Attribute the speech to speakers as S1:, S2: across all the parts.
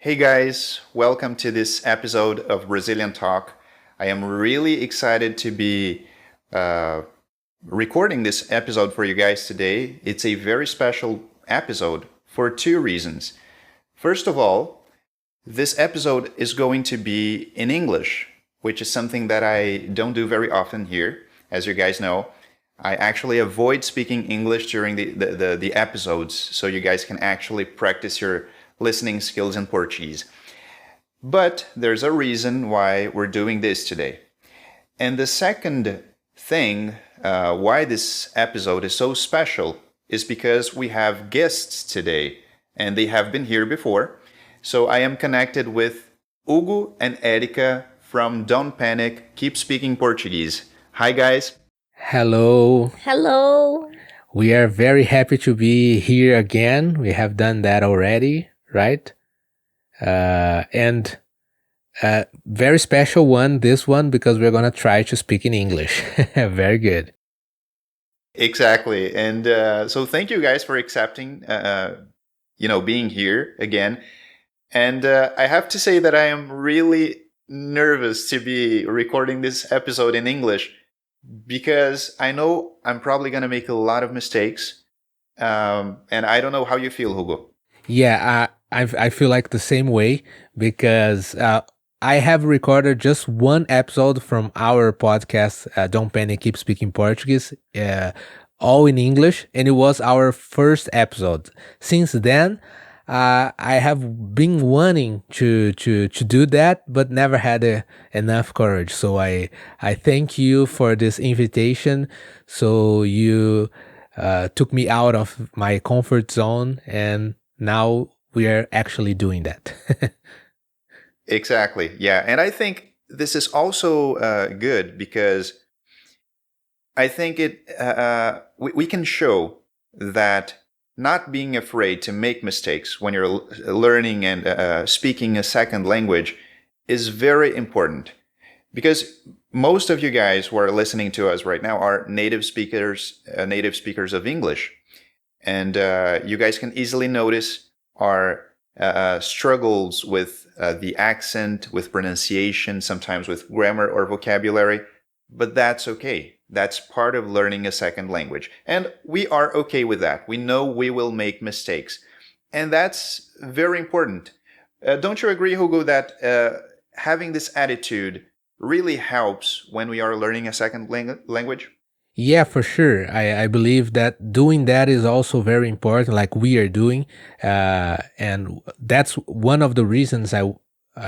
S1: Hey guys, welcome to this episode of Brazilian Talk. I am really excited to be uh, recording this episode for you guys today. It's a very special episode for two reasons. First of all, this episode is going to be in English, which is something that I don't do very often here. As you guys know, I actually avoid speaking English during the episodes so you guys can actually practice your listening skills in Portuguese. But there's a reason why we're doing this today. And the second thing why this episode is so special is because we have guests today, and they have been here before. So I am connected with Hugo and Erika from Don't Panic, Keep Speaking Portuguese. Hi, guys.
S2: Hello.
S3: Hello.
S2: We are very happy to be here again. We have done that already, right? And very special one, this one, because we're going to try to speak in English. Very good.
S1: Exactly. And so thank you guys for accepting, being here again. And I have to say that I am really nervous to be recording this episode in English because I know I'm probably going to make a lot of mistakes. And I don't know how you feel, Hugo.
S2: Yeah, I feel like the same way because I have recorded just one episode from our podcast, Don't Panic, Keep Speaking Portuguese, all in English, and it was our first episode. Since then, I have been wanting to do that, but never had enough courage. So I thank you for this invitation. So you took me out of my comfort zone, and now we are actually doing that.
S1: Exactly. Yeah. And I think this is also good because I think we can show that not being afraid to make mistakes when you're learning and speaking a second language is very important because most of you guys who are listening to us right now are native speakers of English, and you guys can easily notice our struggles with the accent, with pronunciation, sometimes with grammar or vocabulary, but that's okay. That's part of learning a second language. And we are okay with that. We know we will make mistakes. And that's very important. Don't you agree, Hugo, that having this attitude really helps when we are learning a second language?
S2: Yeah, for sure. I believe that doing that is also very important, like we are doing. And that's one of the reasons I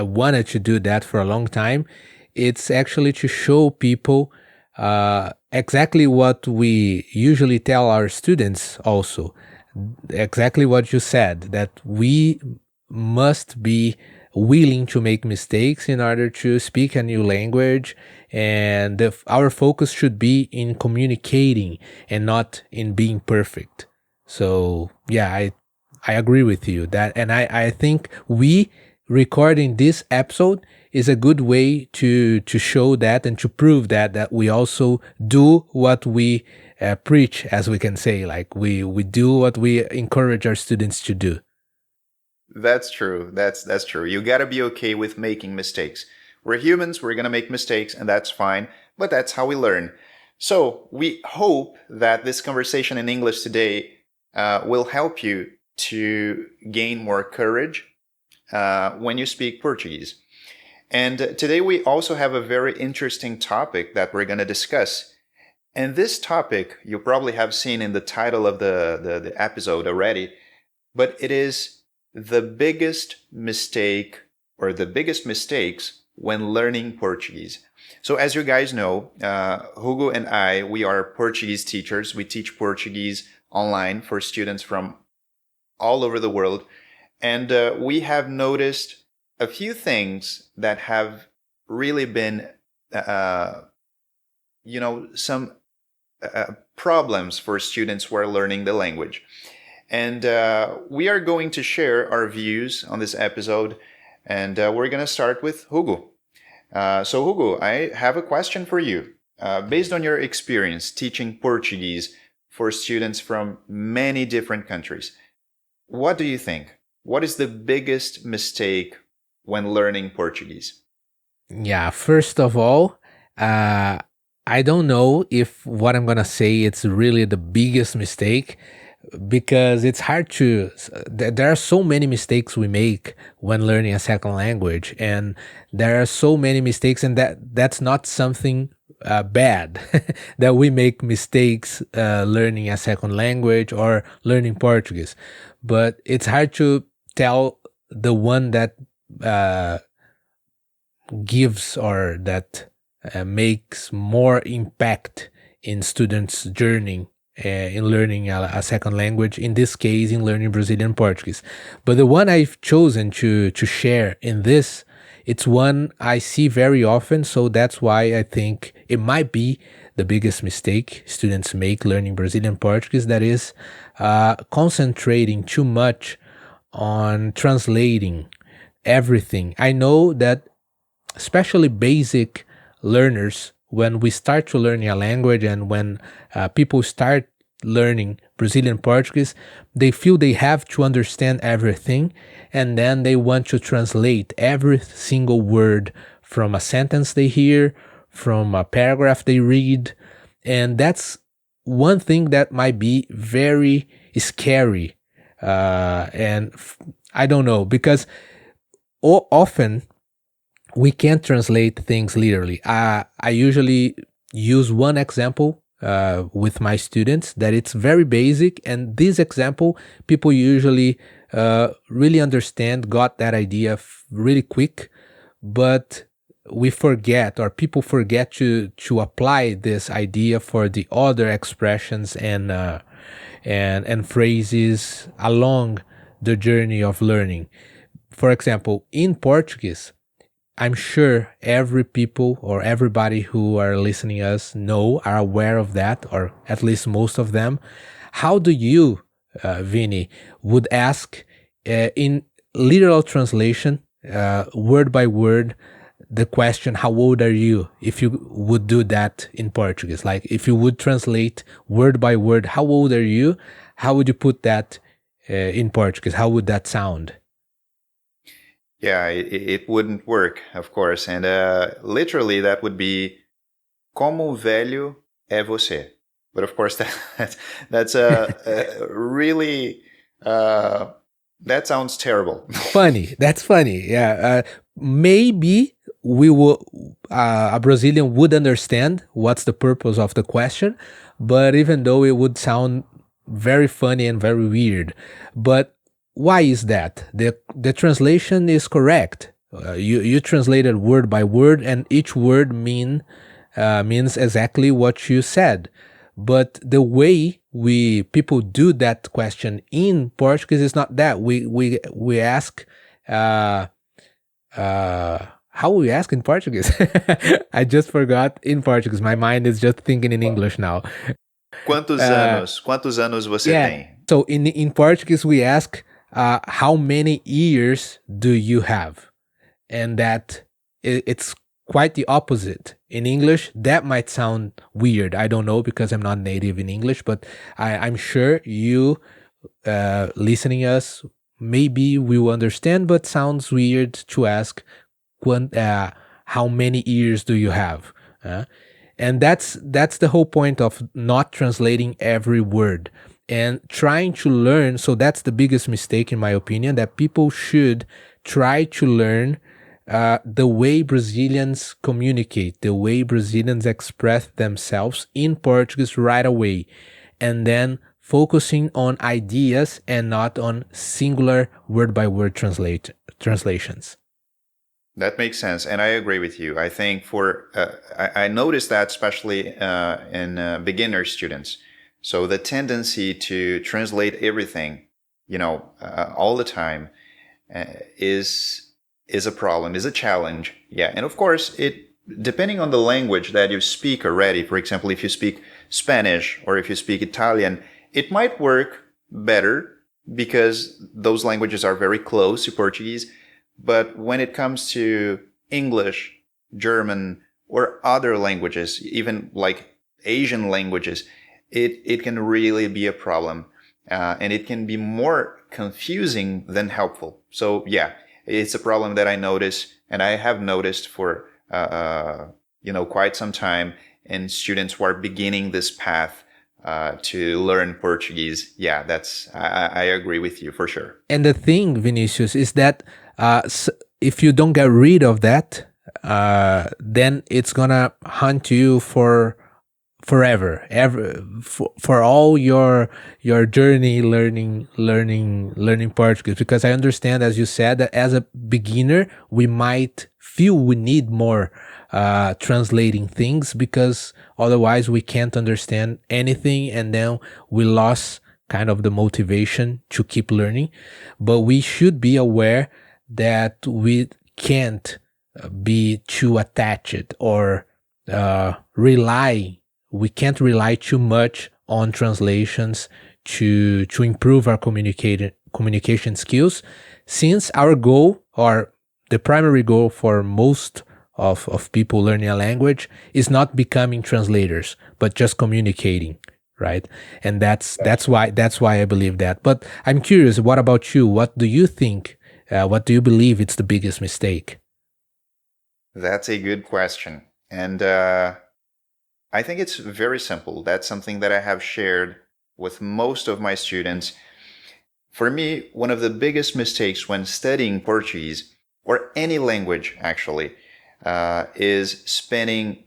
S2: wanted to do that for a long time. It's actually to show people exactly what we usually tell our students also. Exactly what you said, that we must be willing to make mistakes in order to speak a new language, and our focus should be in communicating and not in being perfect. So yeah, I agree with you that, and I think we recording this episode is a good way to show that and to prove that we also do what we preach, as we can say, like we do what we encourage our students to do.
S1: That's true. That's true. You got to be okay with making mistakes. We're humans, we're going to make mistakes, and that's fine, but that's how we learn. So, we hope that this conversation in English today will help you to gain more courage when you speak Portuguese. And today we also have a very interesting topic that we're going to discuss. And this topic you probably have seen in the title of the episode already, but it is the biggest mistake or the biggest mistakes when learning Portuguese. So as you guys know, Hugo and I, we are Portuguese teachers. We teach Portuguese online for students from all over the world. And we have noticed a few things that have really been, some problems for students who are learning the language. And we are going to share our views on this episode. And we're going to start with Hugo. So, Hugo, I have a question for you. Based on your experience teaching Portuguese for students from many different countries, what do you think? what is the biggest mistake when learning Portuguese?
S2: Yeah, first of all, uh, I don't know if what I'm gonna say it's really the biggest mistake, because it's hard to. There are so many mistakes we make when learning a second language, and there are so many mistakes, and that's not something bad that we make mistakes learning a second language or learning Portuguese, but it's hard to tell the one that uh, gives or that makes more impact in students' journey in learning a second language, in this case in learning Brazilian Portuguese. But the one I've chosen to share in this, it's one I see very often, so that's why I think it might be the biggest mistake students make learning Brazilian Portuguese, that is concentrating too much on translating everything. I know that especially basic learners, when we start to learn a language and when people start learning Brazilian Portuguese, they feel they have to understand everything, and then they want to translate every single word from a sentence they hear, from a paragraph they read. And that's one thing that might be very scary. I don't know, because often we can't translate things literally. I usually use one example with my students that it's very basic, and this example people usually really understand, got that idea really quick, but we forget, or people forget to apply this idea for the other expressions and phrases along the journey of learning. For example, in Portuguese, I'm sure every people or everybody who are listening us know, are aware of that, or at least most of them. How do you, Vinny, would ask in literal translation, word by word, the question, how old are you? If you would do that in Portuguese, like if you would translate word by word, how old are you? How would you put that in Portuguese? How would that sound?
S1: Yeah, it wouldn't work, of course. And literally, that would be como velho é você. But of course, that's a really that sounds terrible.
S2: Funny. That's funny. Yeah. Maybe we will. A Brazilian would understand what's the purpose of the question, but even though it would sound very funny and very weird, but why is that? The translation is correct. You translated word by word, and each word means exactly what you said. But the way we people do that question in Portuguese is not that. We ask how we ask in Portuguese. I just forgot in Portuguese. My mind is just thinking in English now.
S1: Quantos
S2: Uh,
S1: anos? Quantos anos você
S2: yeah.
S1: tem?
S2: So in Portuguese we ask how many years do you have? And that it's quite the opposite. In English, that might sound weird. I don't know because I'm not native in English, but I'm sure you listening us maybe will understand, but sounds weird to ask how many ears do you have? Uh, and that's the whole point of not translating every word and trying to learn. So that's the biggest mistake in my opinion, that people should try to learn the way Brazilians communicate, the way Brazilians express themselves in Portuguese right away, and then focusing on ideas and not on singular word by word translations.
S1: That makes sense, and I agree with you. I think for I noticed that especially in beginner students. So the tendency to translate everything, all the time, uh, is is a problem, is a challenge. Yeah, and of course, it depending on the language that you speak already. For example, if you speak Spanish or if you speak Italian, it might work better because those languages are very close to Portuguese. But when it comes to English, German, or other languages, even like Asian languages, it can really be a problem. And it can be more confusing than helpful. So yeah, it's a problem that I notice, and I have noticed for quite some time in students who are beginning this path to learn Portuguese. Yeah, I agree with you for sure.
S2: And the thing, Vinicius, is that if you don't get rid of that, then it's gonna hunt you for forever, ever, for all your journey learning Portuguese. Because I understand, as you said, that as a beginner we might feel we need more translating things, because otherwise we can't understand anything, and then we lost kind of the motivation to keep learning. But we should be aware that we can't be too attached, or rely we can't rely too much on translations to improve our communication skills, since our goal, or the primary goal for most of people learning a language, is not becoming translators, but just communicating, right? And that's why I believe that. But I'm curious, what about you? What do you think? What do you believe it's the biggest mistake?
S1: That's a good question. And I think it's very simple. That's something that I have shared with most of my students. For me, one of the biggest mistakes when studying Portuguese, or any language actually, is spending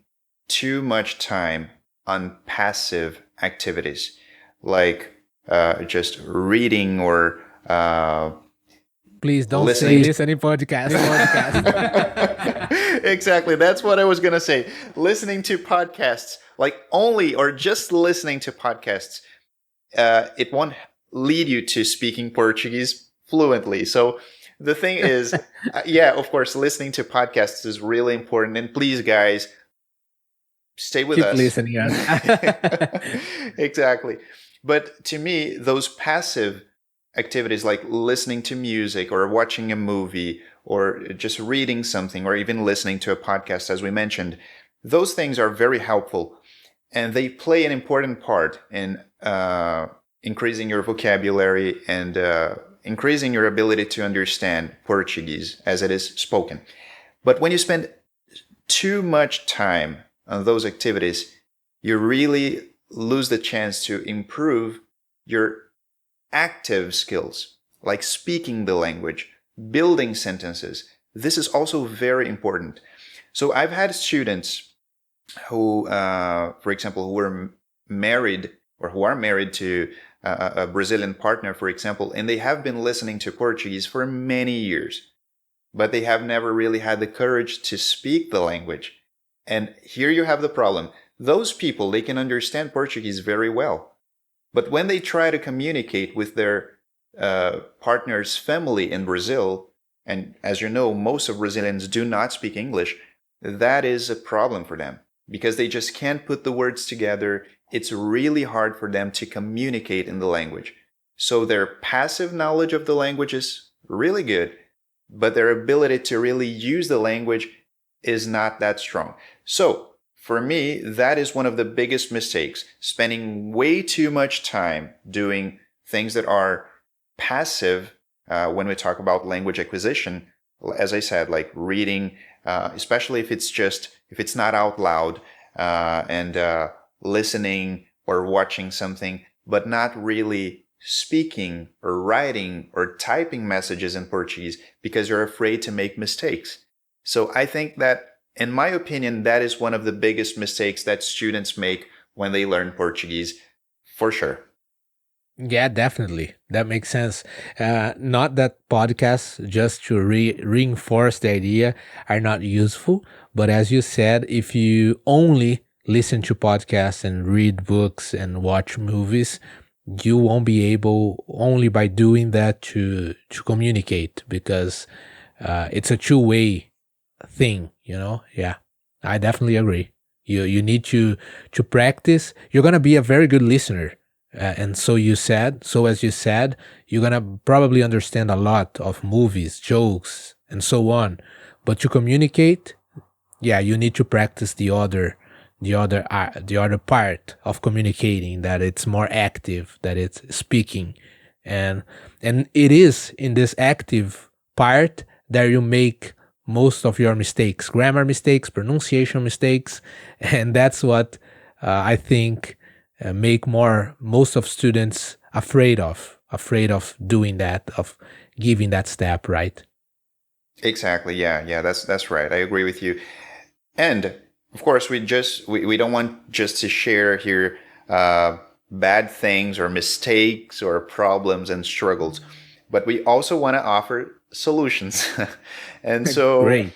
S1: too much time on passive activities, like just reading or
S2: Please don't
S1: listening.
S2: say listening podcast.
S1: Exactly. That's what I was going to say. Listening to podcasts, like only or just listening to podcasts, it won't lead you to speaking Portuguese fluently. So the thing is, yeah, of course, listening to podcasts is really important. And please, guys, stay with
S2: Keep
S1: us.
S2: listening.
S1: Exactly. But to me, those passive activities like listening to music or watching a movie or just reading something or even listening to a podcast, as we mentioned, those things are very helpful, and they play an important part in increasing your vocabulary and increasing your ability to understand Portuguese as it is spoken. But when you spend too much time on those activities, you really lose the chance to improve your active skills, like speaking the language, building sentences. This is also very important. So I've had students who, for example, who were married or who are married to a Brazilian partner, for example, and they have been listening to Portuguese for many years, but they have never really had the courage to speak the language. And here you have the problem. Those people, they can understand Portuguese very well. But when they try to communicate with their partner's family in Brazil, and as you know, most of Brazilians do not speak English, that is a problem for them because they just can't put the words together. It's really hard for them to communicate in the language. So their passive knowledge of the language is really good, but their ability to really use the language is not that strong. So for me, that is one of the biggest mistakes, spending way too much time doing things that are passive when we talk about language acquisition. As I said, like reading, especially if it's not out loud, and listening or watching something, but not really speaking or writing or typing messages in Portuguese because you're afraid to make mistakes. So I think that, in my opinion, that is one of the biggest mistakes that students make when they learn Portuguese, for sure.
S2: Yeah, definitely. That makes sense. Not that podcasts, just to reinforce the idea, are not useful, but as you said, if you only listen to podcasts and read books and watch movies, you won't be able, only by doing that, to communicate, because it's a two-way thing, you know? Yeah, I definitely agree. You need to practice. You're gonna be a very good listener, and so as you said, you're gonna probably understand a lot of movies, jokes, and so on. But to communicate, yeah, you need to practice the other part of communicating, that it's more active, that it's speaking. and it is in this active part that you make most of your mistakes, grammar mistakes, pronunciation mistakes, and that's what I think make most of students afraid of doing that, of giving that step, right?
S1: Exactly. Yeah. That's right. I agree with you. And of course, we don't want just to share here bad things or mistakes or problems and struggles, but we also want to offer solutions. And so,
S2: Great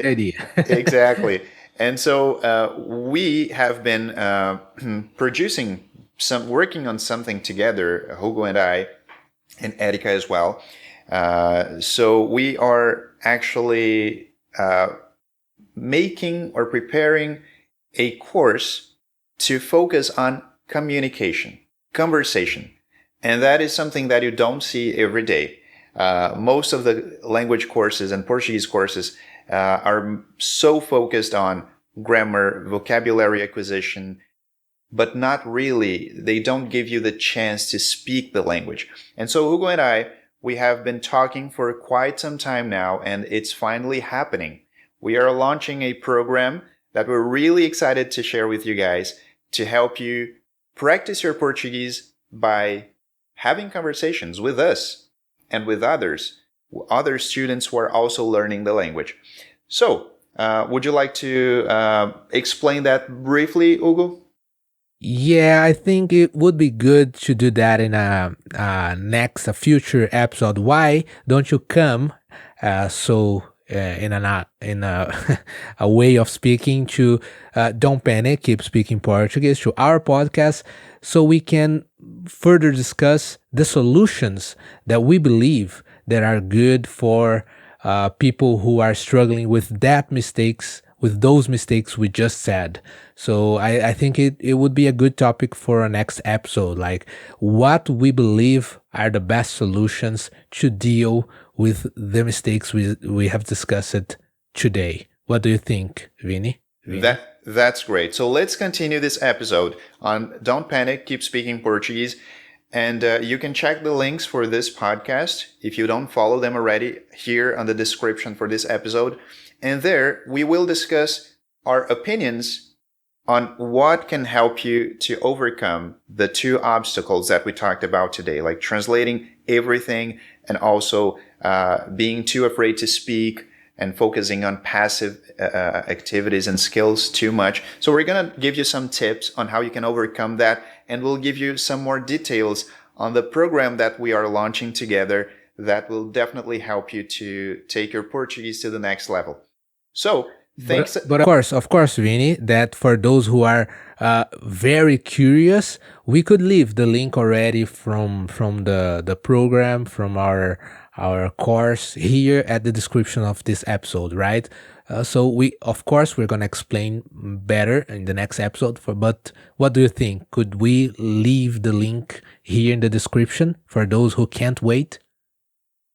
S2: idea.
S1: exactly. And so we have been producing working on something together, Hugo and I, and Erika as well. So we are actually making or preparing a course to focus on communication, conversation. And that is something that you don't see every day. Most of the language courses and Portuguese courses are so focused on grammar, vocabulary acquisition, but not really. They don't give you the chance to speak the language. And so Hugo and I, we have been talking for quite some time now, and it's finally happening. We are launching a program that we're really excited to share with you guys to help you practice your Portuguese by having conversations with us and with other students who are also learning the language. So, would you like to explain that briefly, Hugo?
S2: Yeah, I think it would be good to do that in a future episode. Why don't you come? In a a way of speaking to Don't Panic, Keep Speaking Portuguese, to our podcast, so we can further discuss the solutions that we believe that are good for people who are struggling with those mistakes we just said. So I think it would be a good topic for a next episode, like what we believe are the best solutions to deal with the mistakes we have discussed today. What do you think, Vinny?
S1: That's great. So let's continue this episode on Don't Panic, Keep Speaking Portuguese. And you can check the links for this podcast if you don't follow them already here on the description for this episode. And there we will discuss our opinions on what can help you to overcome the two obstacles that we talked about today, like translating everything and also being too afraid to speak and focusing on passive activities and skills too much. So we're going to give you some tips on how you can overcome that, and we'll give you some more details on the program that we are launching together that will definitely help you to take your Portuguese to the next level. So thanks.
S2: But of course, Vinny, that for those who are very curious, we could leave the link already from the program, from our course here at the description of this episode, right? So we're gonna explain better in the next episode. But what do you think? Could we leave the link here in the description for those who can't wait?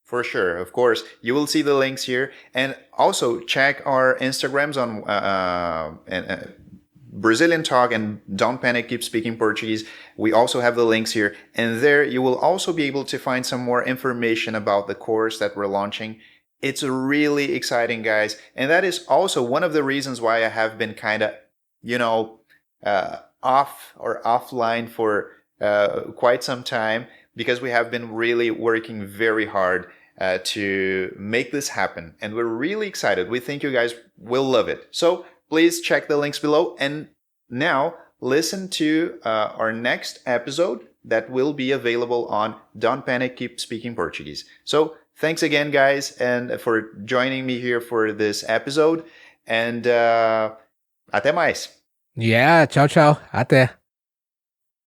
S1: For sure, of course. You will see the links here. And also check our Instagrams on Brazilian Talk and Don't Panic, Keep Speaking Portuguese. We also have the links here. And there you will also be able to find some more information about the course that we're launching. It's really exciting, guys. And that is also one of the reasons why I have been kind of, off or offline for quite some time, because we have been really working very hard to make this happen. And we're really excited. We think you guys will love it. So please check the links below. And now listen to our next episode that will be available on Don't Panic, Keep Speaking Portuguese. So thanks again, guys, and for joining me here for this episode. And até mais.
S2: Yeah, ciao, ciao. Até.